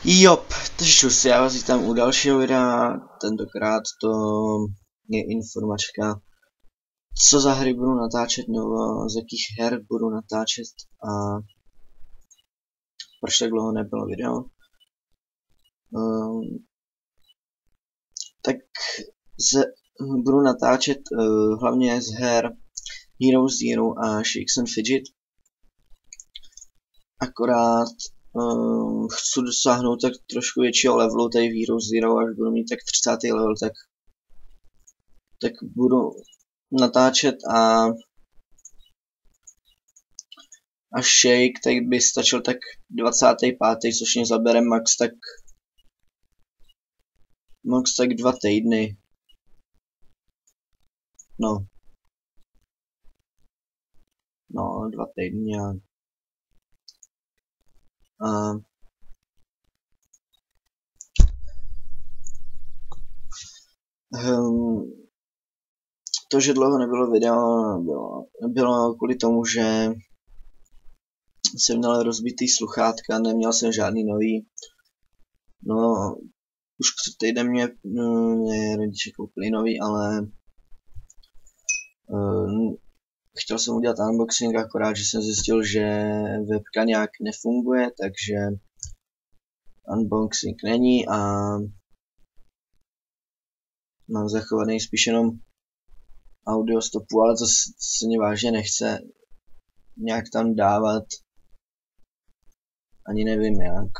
Jop, takže já vás vítám u dalšího videa, tentokrát to je informačka, co za hry budu natáčet, nebo z jakých her budu natáčet a proč tak dlouho nebylo video. Tak budu natáčet hlavně z her Hero Zero a Shakes and Fidget, akorát chci dosáhnout tak trošku většího levelu tady v Hero Zero, až budu mít tak 30. level, tak budu natáčet a Shake tak by stačil tak 25., což mě zabere max tak 2 týdny. No 2 týdny nějak. To, že dlouho nebylo video, bylo kvůli tomu, že jsem měl rozbitý sluchátka, neměl jsem žádný nový. No, už před týdnem mě rodiče koupili nový, ale chtěl jsem udělat unboxing, akorát, že jsem zjistil, že webka nějak nefunguje, takže unboxing není a mám zachovaný spíš jenom audio stopu, ale to se mě vážně nechce nějak tam dávat. Ani nevím jak.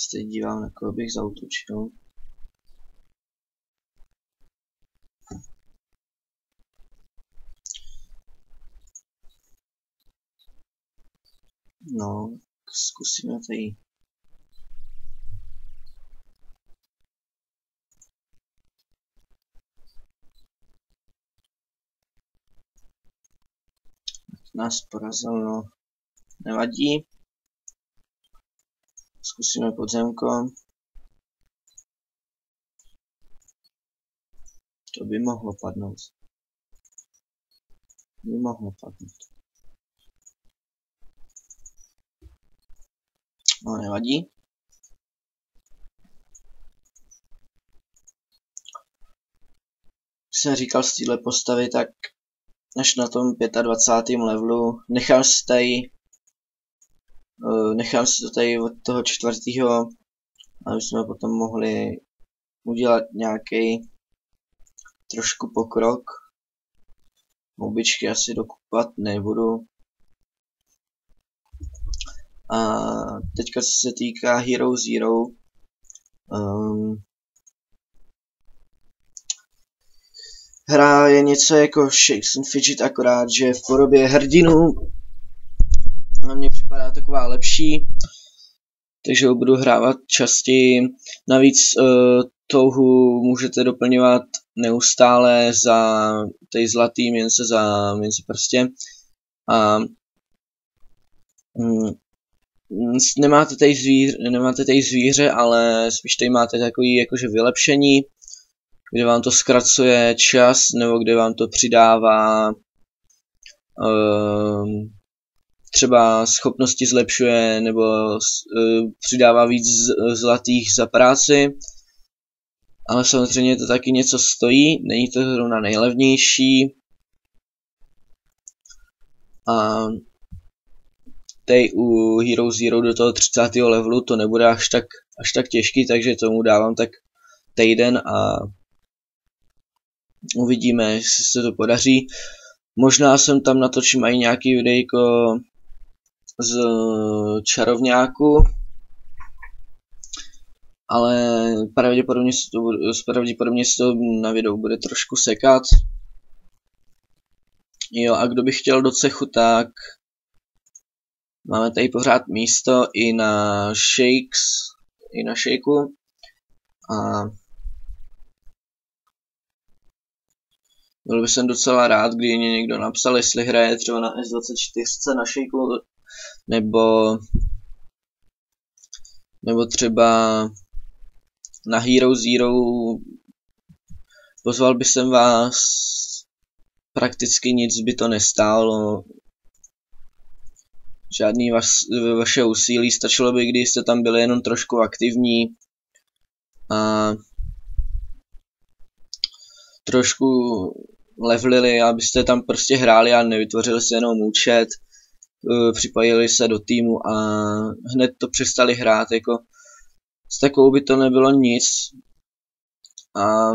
Se teď dívám, na koho bych zautočil. No, zkusíme tady. Nás porazil, no. Nevadí. Zkusíme podzemko. To by mohlo padnout. No, nevadí. Jak jsem říkal z téhle postavy, tak až na tom 25. levelu nechám si to tady od toho 4. aby jsme potom mohli udělat nějaký trošku pokrok. Houbičky asi dokupovat nebudu. A teďka co se týká Hero Zero, hra je něco jako Shakes and Fidget, akorát že v podobě hrdinů na mě připadá taková lepší, takže ho budu hrávat častěji. Navíc touhu můžete doplňovat neustále za tej zlatý mince, za mince prstě a nemáte tady zvíře, ale spíš tady máte takový jakože vylepšení, kde vám to zkracuje čas, nebo kde vám to přidává třeba schopnosti zlepšuje, nebo přidává víc zlatých za práci. Ale samozřejmě to taky něco stojí, není to zrovna nejlevnější. A tady u Hero Zero do toho 30. levelu to nebude až tak těžký, takže tomu dávám tak týden a uvidíme, jestli se to podaří. Možná jsem tam natočím i nějaký videjko z čarovňáku, ale pravděpodobně se to na videu bude trošku sekat. Jo, a kdo by chtěl do cechu, tak máme tady pořád místo i na Shakeu. A byl bych docela rád, kdyby mě někdo napsal, jestli hraje třeba na S24 na Shakeu, nebo třeba na Hero Zero. Pozval bych vás prakticky nic by to nestálo. Žádný vaše úsilí, stačilo by, když jste tam byli jenom trošku aktivní a trošku levelili, abyste tam prostě hráli a nevytvořili si jenom účet, připojili se do týmu a hned to přestali hrát, jako s takovou by to nebylo nic. A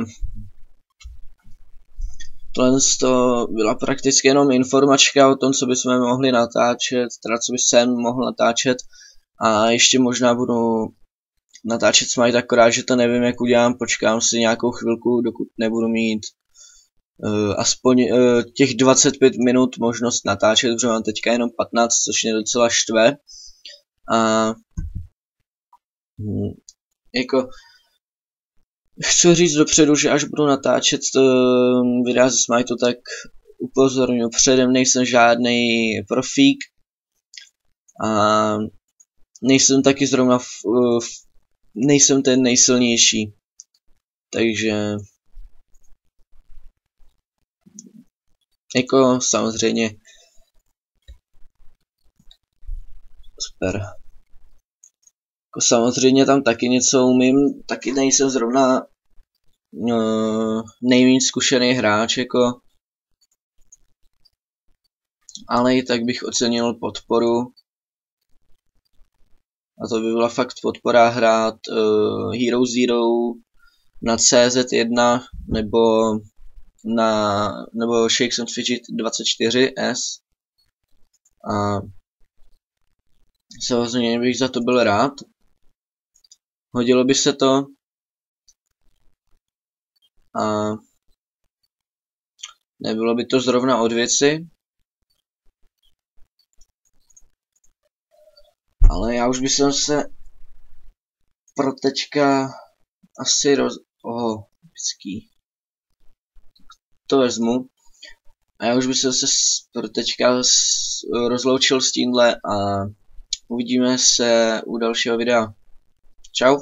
tohle to byla prakticky jenom informačka o tom, co bychom mohli natáčet, teda co by jsem mohl natáčet, a ještě možná budu natáčet Smite, akorát, že to nevím, jak udělám, počkám si nějakou chvilku, dokud nebudu mít aspoň těch 25 minut možnost natáčet, protože mám teďka jenom 15, což mě docela štve. A jako chci říct dopředu, že až budu natáčet videa ze Smiteu, tak upozorňuji předem, nejsem žádný profík a nejsem taky zrovna nejsem ten nejsilnější, takže jako samozřejmě super. Jako samozřejmě tam taky něco umím, taky nejsem zrovna nejméně zkušený hráč, jako, ale i tak bych ocenil podporu. A to by byla fakt podpora hrát Hero Zero na CZ1 nebo Shakes and Fidget 24S. A samozřejmě bych za to byl rád. Hodilo by se to. A nebylo by to zrovna od věci. Ale já už bych se pro teďka asi vždycky to vezmu. A já už bych se pro teďka rozloučil s tímhle a uvidíme se u dalšího videa. Čau.